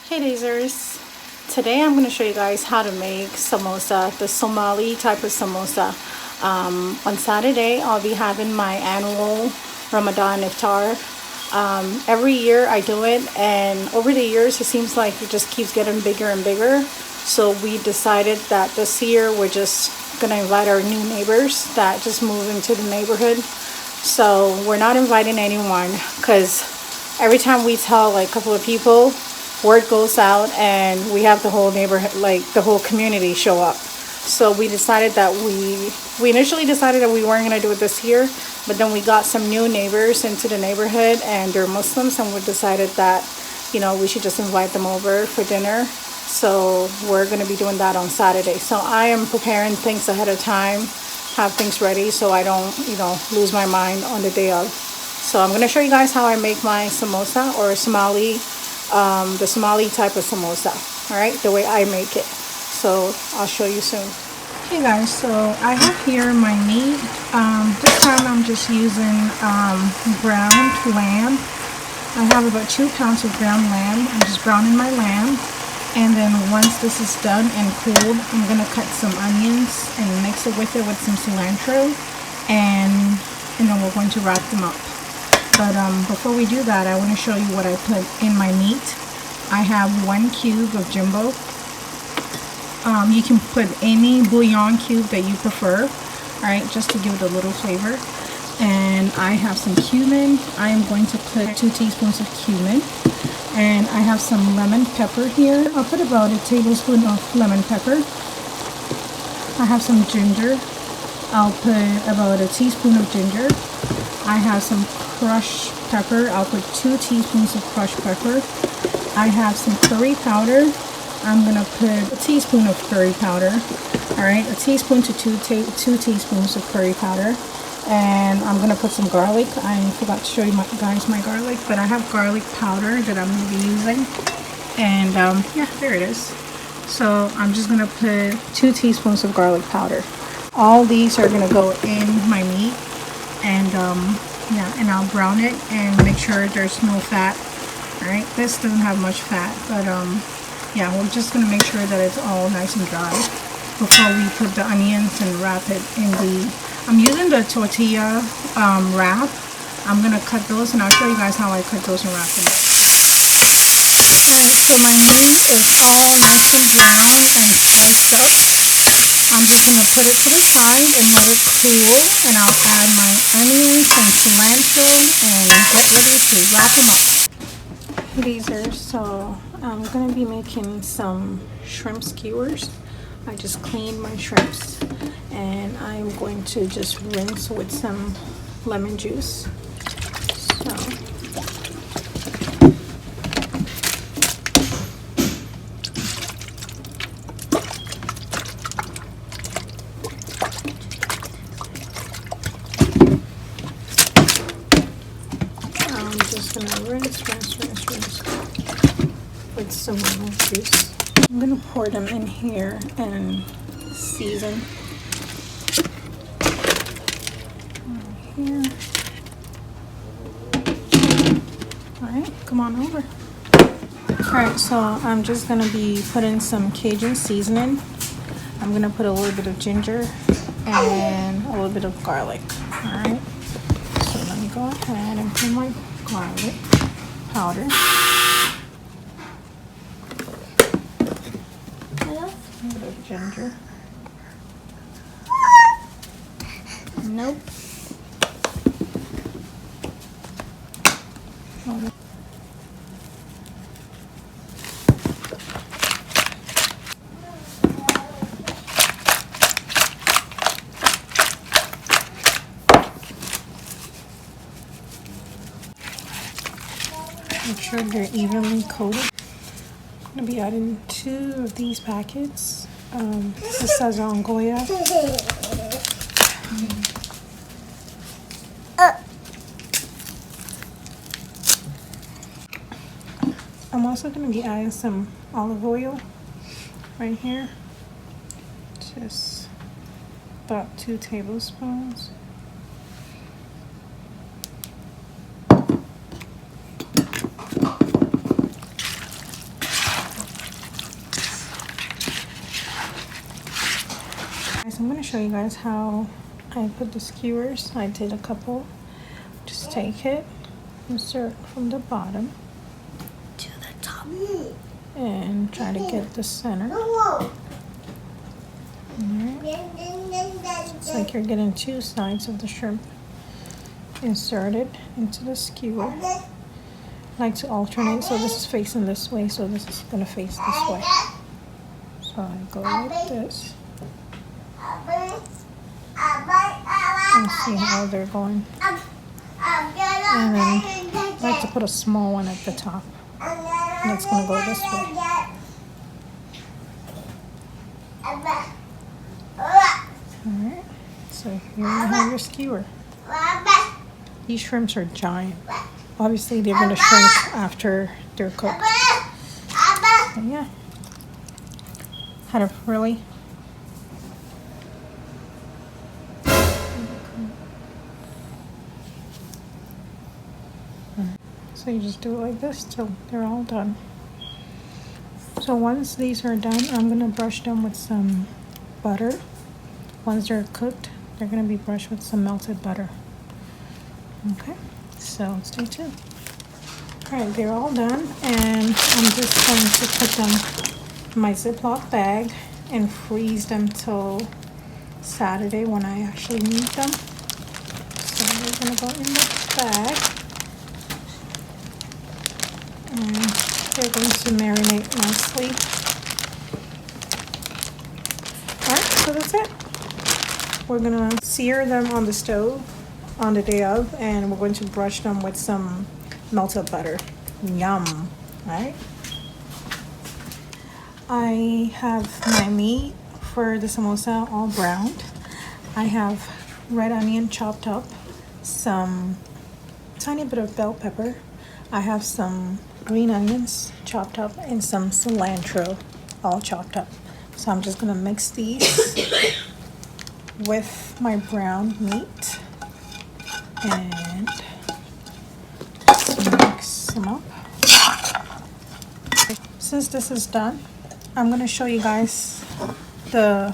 Hey Dazers! Today I'm going to show you guys how to make samosa, the Somali type of samosa. On Saturday I'll be having my annual Ramadan Iftar. Every year I do it, and over the years it seems like it just keeps getting bigger and bigger. So we decided that this year we're just going to invite our new neighbors that just moved into the neighborhood. So we're not inviting anyone because every time we tell like a couple of people, word goes out and we have the whole neighborhood, like the whole community show up. So we decided that we initially decided that we weren't going to do it this year, but then we got some new neighbors into the neighborhood and they're Muslims, and we decided that, you know, we should just invite them over for dinner. So we're going to be doing that on Saturday. So I am preparing things ahead of time, have things ready so I don't, lose my mind on the day of. So I'm going to show you guys how I make my samosa, or Somali, the Somali type of samosa. All right, the way I make it. So I'll show you soon. Okay guys, so I have here my meat. This time I'm just using ground lamb. I have about 2 pounds of ground lamb. I'm just browning my lamb. And then once this is done and cooled, I'm going to cut some onions and mix it with some cilantro. And then we're going to wrap them up. But before we do that, I want to show you what I put in my meat. I have 1 cube of jumbo. You can put any bouillon cube that you prefer, alright, just to give it a little flavor. And I have some cumin. I am going to put 2 teaspoons of cumin. And I have some lemon pepper here. I'll put about 1 tablespoon of lemon pepper. I have some ginger. I'll put about 1 teaspoon of ginger. I have some crushed pepper. I'll put 2 teaspoons of crushed pepper. I have some curry powder. I'm gonna put 1 teaspoon of curry powder. All right, 1 teaspoon to 2 teaspoons of curry powder. And I'm gonna put some garlic. I forgot to show you guys my garlic, but I have garlic powder that I'm gonna be using. And yeah, there it is. So I'm just gonna put 2 teaspoons of garlic powder. All these are gonna go in my meat. And yeah, and I'll brown it and make sure there's no fat. All right, this doesn't have much fat, but yeah, we're just gonna make sure that it's all nice and dry before we put the onions and wrap it in the. I'm using the tortilla wrap. I'm gonna cut those, and I'll show you guys how I cut those and wrap them. Alright, so my meat is all nice and brown and sliced up. I'm just going to put it to the side and let it cool, and I'll add my onions and cilantro and get ready to wrap them up. These are, so I'm going to be making some shrimp skewers. I just cleaned my shrimps and I'm going to just rinse with some lemon juice. So rinse with some lemon juice. I'm gonna pour them in here and season. Here. Alright, come on over. Alright, so I'm just gonna be putting some Cajun seasoning. I'm gonna put a little bit of ginger and a little bit of garlic. Alright, so let me go ahead and put my garlic powder. A little bit of ginger. Nope. Make sure they're evenly coated. I'm going to be adding 2 of these packets. This is Sazon Goya. I'm also going to be adding some olive oil right here. Just about 2 tablespoons. show you guys how I put the skewers. I did a couple. Just take it, insert from the bottom to the top, and try to get the center. Alright. It's like you're getting two sides of the shrimp inserted into the skewer. I like to alternate, so this is facing this way, so this is going to face this way. So I go like this. And see how they're going. And then I like to put a small one at the top. And it's going to go this way. Alright, so here you have your skewer. These shrimps are giant. Obviously they're going to shrink after they're cooked. But yeah. Had a really so you just do it like this till they're all done. So once these are done, I'm going to brush them with some butter. Once they're cooked, they're going to be brushed with some melted butter. Okay, so stay tuned. Alright, they're all done, and I'm just going to put them in my Ziploc bag and freeze them till Saturday when I actually need them. So they're going to go in the bag. And they're going to marinate nicely. Alright, so that's it. We're going to sear them on the stove on the day of, and we're going to brush them with some melted butter. Yum. Alright. I have my meat for the samosa all browned. I have red onion chopped up, some tiny bit of bell pepper. I have some green onions chopped up and some cilantro all chopped up. So I'm just gonna mix these with my browned meat and just mix them up. Since this is done, I'm gonna show you guys the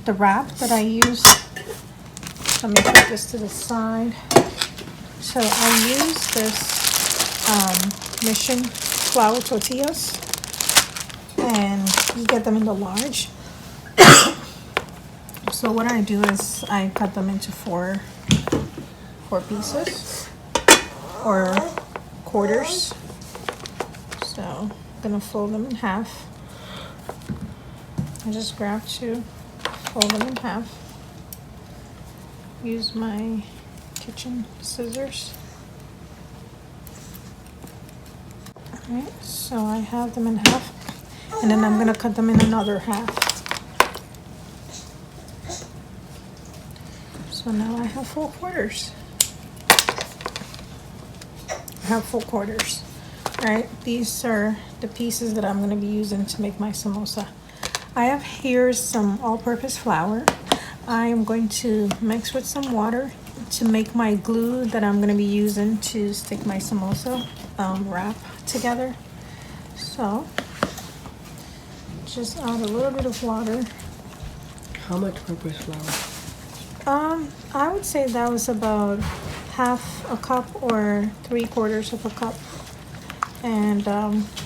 wrap that I use. Let me put this to the side. So I use this Mission flour tortillas, and you get them in the large. So what I do is I cut them into four pieces or quarters. So I'm gonna fold them in half. I just grab two, fold them in half. Use my kitchen scissors. Alright, so I have them in half, and then I'm going to cut them in another half. So now I have 4 quarters. Alright, these are the pieces that I'm going to be using to make my samosa. I have here some all-purpose flour. I am going to mix with some water to make my glue that I'm going to be using to stick my samosa wrap together. So just add a little bit of water. How much purpose flour? I would say that was about half a cup or 3/4 of a cup. And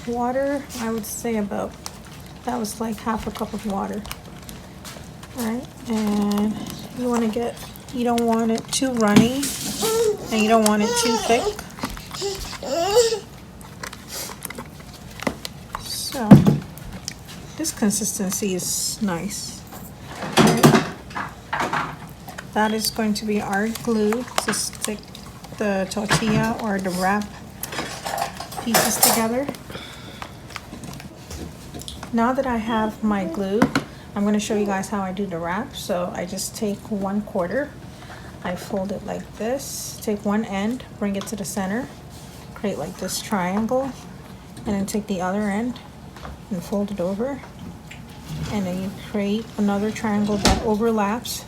water, I would say about, that was like half a cup of water. Alright, and you don't want it too runny, and you don't want it too thick. So this consistency is nice. That is going to be our glue to stick the tortilla or the wrap pieces together. Now that I have my glue, I'm going to show you guys how I do the wrap. So I just take 1/4, I fold it like this, take one end, bring it to the center, create like this triangle, and then take the other end and fold it over, and then you create another triangle that overlaps,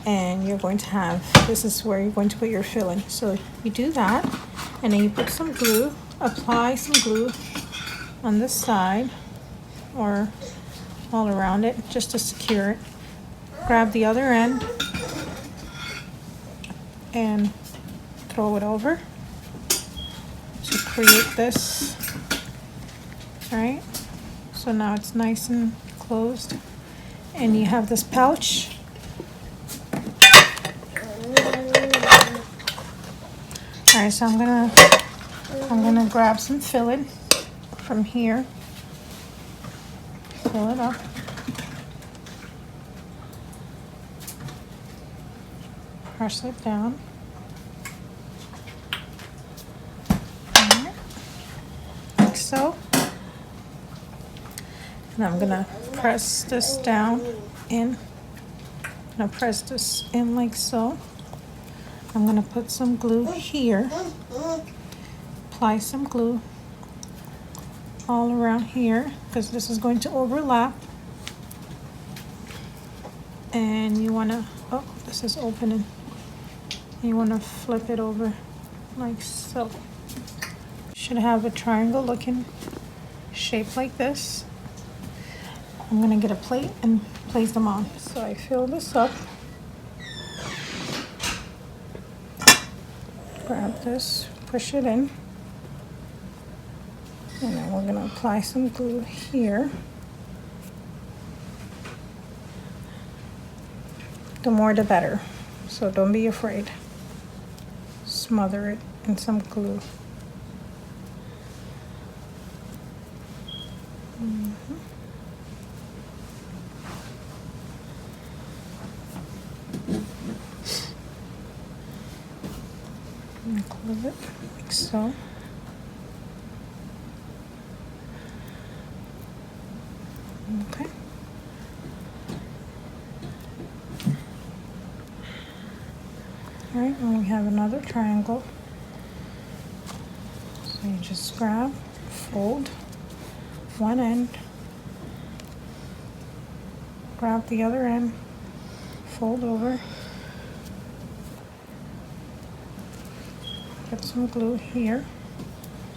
and you're going to have, this is where you're going to put your filling. So you do that, and then you put some glue, apply some glue on this side or all around it just to secure it. grab the other end and throw it over to create this. All right, so now it's nice and closed, and you have this pouch. All right, so I'm gonna grab some filling from here, fill it up. Press it down. Right. Like so. And I'm gonna press this down in. I'm gonna press this in like so. I'm gonna put some glue here. Apply some glue all around here because this is going to overlap. And you wanna, oh, this is opening. You wanna flip it over like so. Should have a triangle looking shape like this. I'm gonna get a plate and place them on. So I fill this up. Grab this, push it in. And then we're gonna apply some glue here. The more the better, so don't be afraid. Smother it in some glue. And close it like so. Okay. All right, and we have another triangle. So you just grab, fold one end, grab the other end, fold over, put some glue here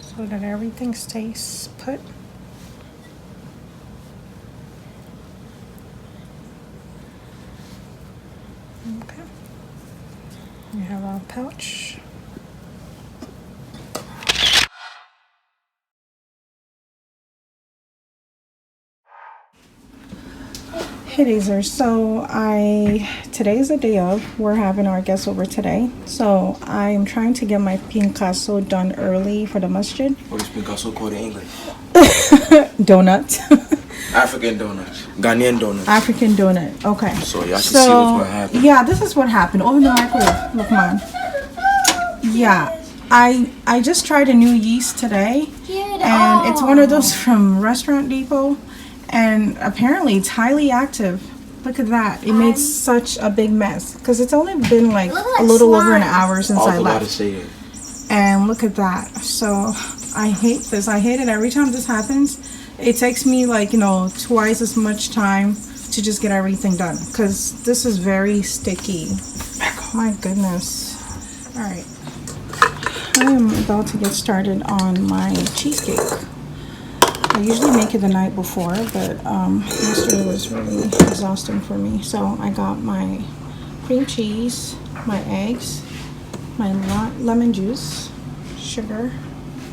so that everything stays put. Okay. We have our pouch. Hey Dazers, so today's the day of, we're having our guests over today. So I'm trying to get my Picasso done early for the masjid. What is Picasso called in English? Donut. African donut. Ghanaian donut. African donut, okay. So y'all should see what's what happened. Yeah, this is what happened. Open the microwave, look mine. Yeah, I just tried a new yeast today. And it's one of those from Restaurant Depot. And apparently it's highly active. Look at that. It made such a big mess. Because it's only been like a little over an hour since I left. And look at that. So I hate this. I hate it every time this happens. It takes me like, you know, twice as much time to just get everything done. Because this is very sticky. My goodness. Alright. I am about to get started on my cheesecake. I usually make it the night before, but yesterday was really exhausting for me. So I got my cream cheese, my eggs, my lemon juice, sugar,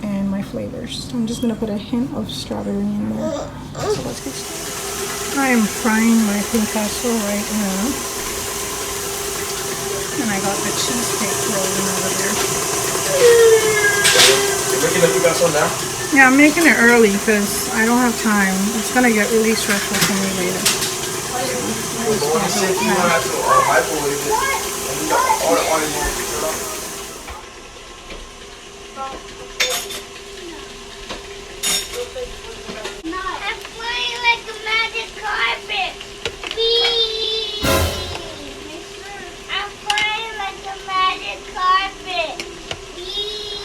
and my flavors. I'm just gonna put a hint of strawberry in there. So let's get started. I am frying my Picasso right now. And I got the cheesecake rolling over there. You're making the Picasso now? Yeah, I'm making it early because I don't have time. It's gonna get really stressful for me later. Microwave it. And you got all the oil in it. I'm flying like a magic carpet. Whee! I'm flying like a magic carpet. Whee!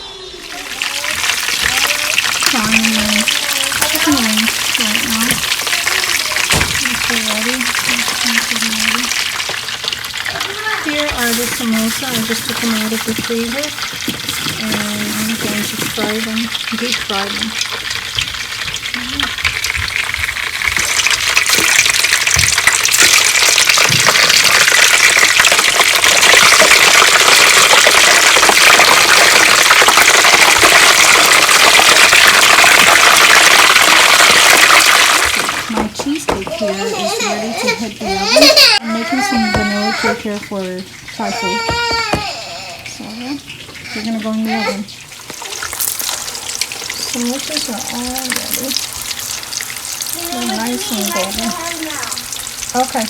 Frying my chicken wings right now. Okay, ready? Here are the samosa. I just took them out of the freezer. And I'm going to fry them, deep fry them. prepare for Thai food. So yeah, we're gonna go in the oven. Samosas are all ready. They're nice and golden. Okay,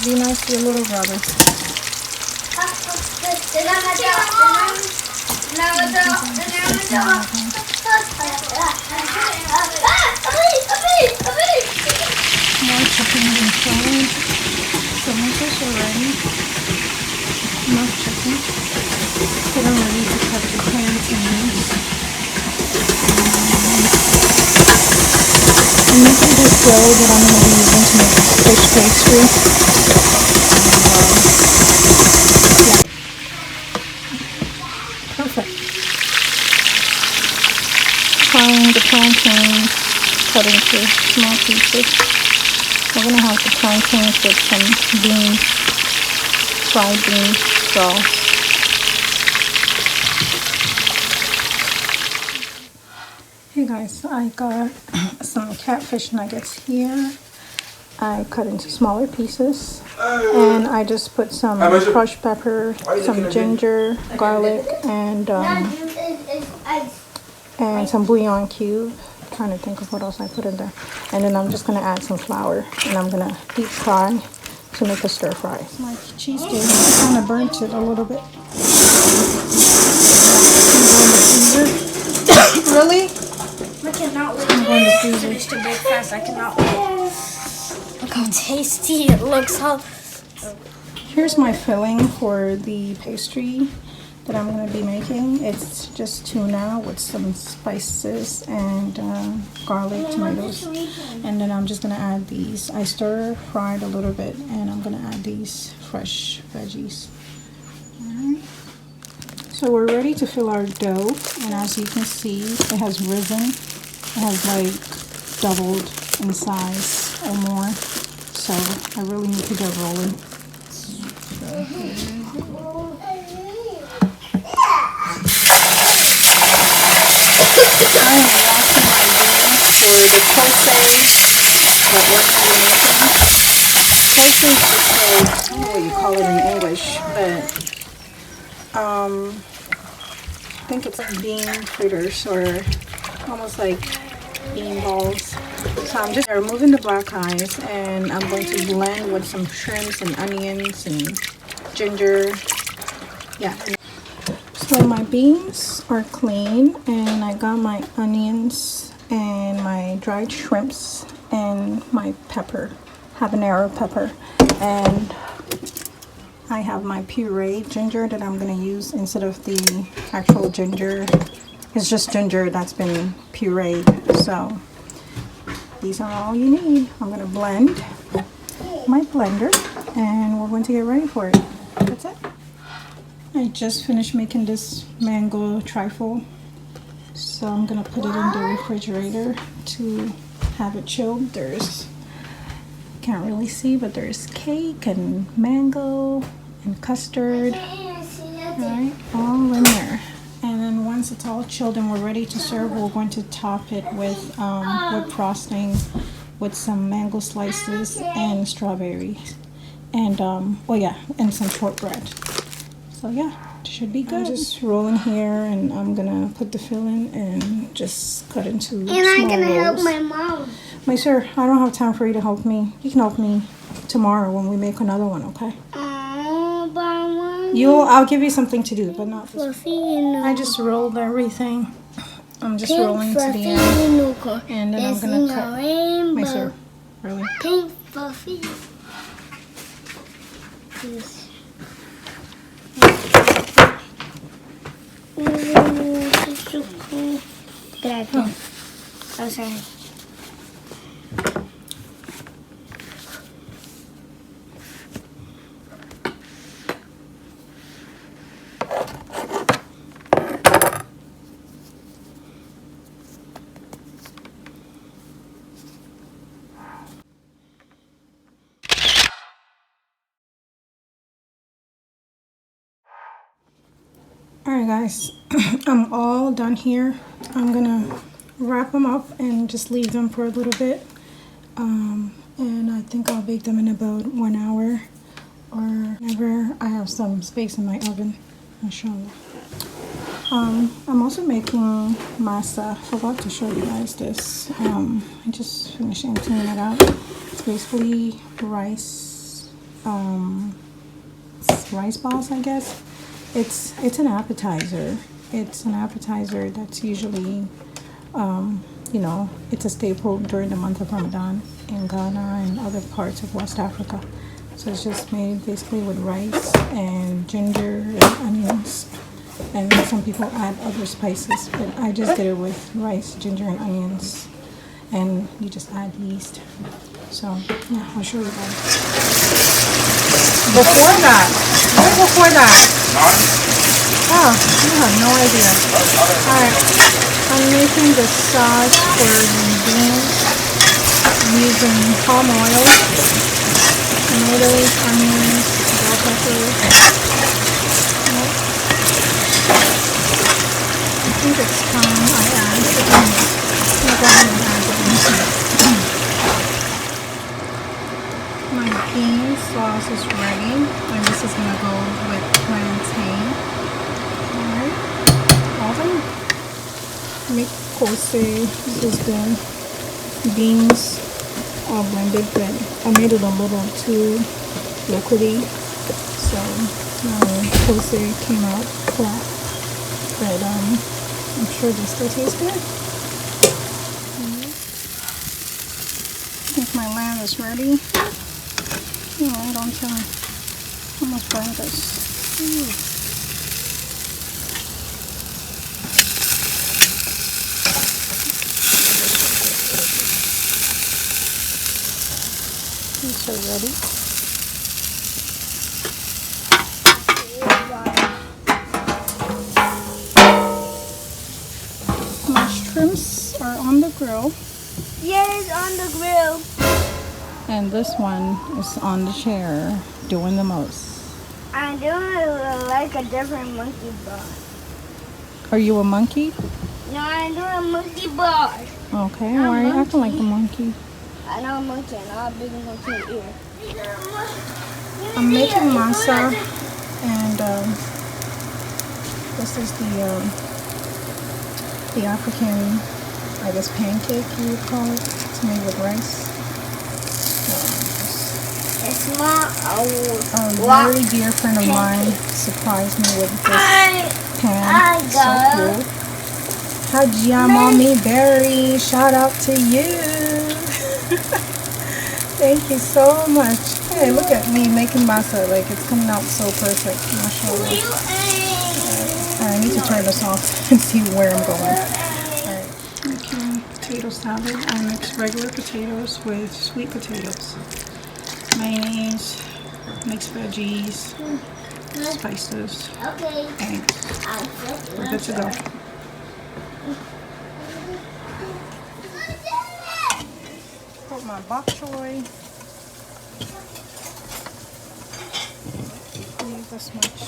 be nice to your little brother. More chicken and fried. Samosas are ready. Enough chicken. Get them ready to cut the plantains. I'm making this dough that I'm going to be using to make fish pastry. Yeah. Perfect. Frying the plantains, cut into small pieces. We're going to have the plantains with some beans, fried beans, so. Hey guys, I got some catfish nuggets here. I cut into smaller pieces, and I just put some crushed pepper, some ginger, garlic, and some bouillon cube. I'm trying to think of what else I put in there. And then I'm just gonna add some flour, and I'm gonna deep fry to make a stir fry. My cheese steak, I kind of burnt it a little bit. Really? I cannot wait to finish the breakfast. I cannot wait. Look how tasty it looks. Here's my filling for the pastry that I'm going to be making. It's just tuna with some spices and garlic, tomatoes. And then I'm just going to add these. I stir fried a little bit, and I'm going to add these fresh veggies. Alright. So we're ready to fill our dough, and as you can see, it has risen. It has like doubled in size or more. So I really need to get rolling. I am washing my dough for the toasties that we're going to be making. Toasties is just like, I don't know what you call it in English, but I think it's like bean fritters, or almost like bean balls. So I'm just removing the black eyes, and I'm going to blend with some shrimps and onions and ginger. Yeah. So my beans are clean, and I got my onions and my dried shrimps and my pepper, habanero pepper, and I have my pureed ginger that I'm going to use instead of the actual ginger. It's just ginger that's been pureed. So these are all you need. I'm going to blend my blender, and we're going to get ready for it. That's it. I just finished making this mango trifle, so I'm going to put it in the refrigerator to have it chilled. There's, can't really see, but there's cake and mango and custard, right, all in there. And then once it's all chilled and we're ready to serve, we're going to top it with whipped frosting with some mango slices and strawberries, and and some shortbread. So yeah, it should be good. I'm just rolling here, and I'm gonna put the filling and just cut into small rolls. And I'm gonna help my mom. My sir, I don't have time for you to help me. You can help me tomorrow when we make another one, okay? I'll give you something to do, but not this one. I just rolled everything. I'm just rolling to the end, and then I'm gonna cut. My sir, really? Pink fluffy. This is so cool. Gracias. Oh, sorry. Alright guys, I'm all done here. I'm gonna wrap them up and just leave them for a little bit. And I think I'll bake them in about 1 hour. or whenever I have some space in my oven. Inshallah. I'm also making masa. Forgot to show you guys this. I just finished emptying it out. It's basically rice, rice balls, I guess. It's an appetizer. It's an appetizer that's usually, you know, it's a staple during the month of Ramadan in Ghana and other parts of West Africa. So it's just made basically with rice and ginger and onions. And some people add other spices, but I just did it with rice, ginger, and onions. And you just add yeast. So, yeah, I'll show you guys. Before that, right before that. Oh, you have no idea. Alright, I'm making the sauce for the beans using palm oil, tomatoes, onions, bell pepper. I think it's time I add the onions. I'll go ahead and add the onions. My bean sauce is ready, and this is gonna go with plantain. Alright, all done. Make kose. This is the beans all blended, but I made it a little too liquidy, so my kose came out flat. But I'm sure they still taste good. I think my lamb is ready. Yeah, don't tell me. Almost burn this. These are ready. Mushrooms are on the grill. Yes, on the grill. And this one is on the chair doing the most. I'm doing like a different monkey bar. Are you a monkey? No, I'm doing a monkey bar. Okay, why are you acting like a monkey? I know a monkey and all big monkey ear. I'm making masa, and this is the African, I guess, pancake you would call it. It's made with rice. It's my A very dear friend of mine surprised me with this pan. So cool. Hajia Mommy Berry, shout out to you. Thank you so much. Hey, look at me making masa. Like, it's coming out so perfect. Mashallah. I need to turn this off and see where I'm going. Alright, making potato salad. I mix regular potatoes with sweet potatoes. Mayonnaise, mixed veggies, spices, eggs. We're good to go. Put my bok choy. Leave this much.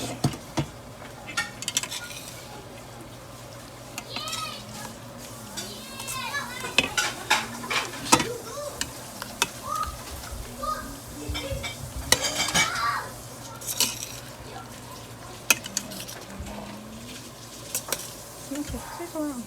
Okay, stick around.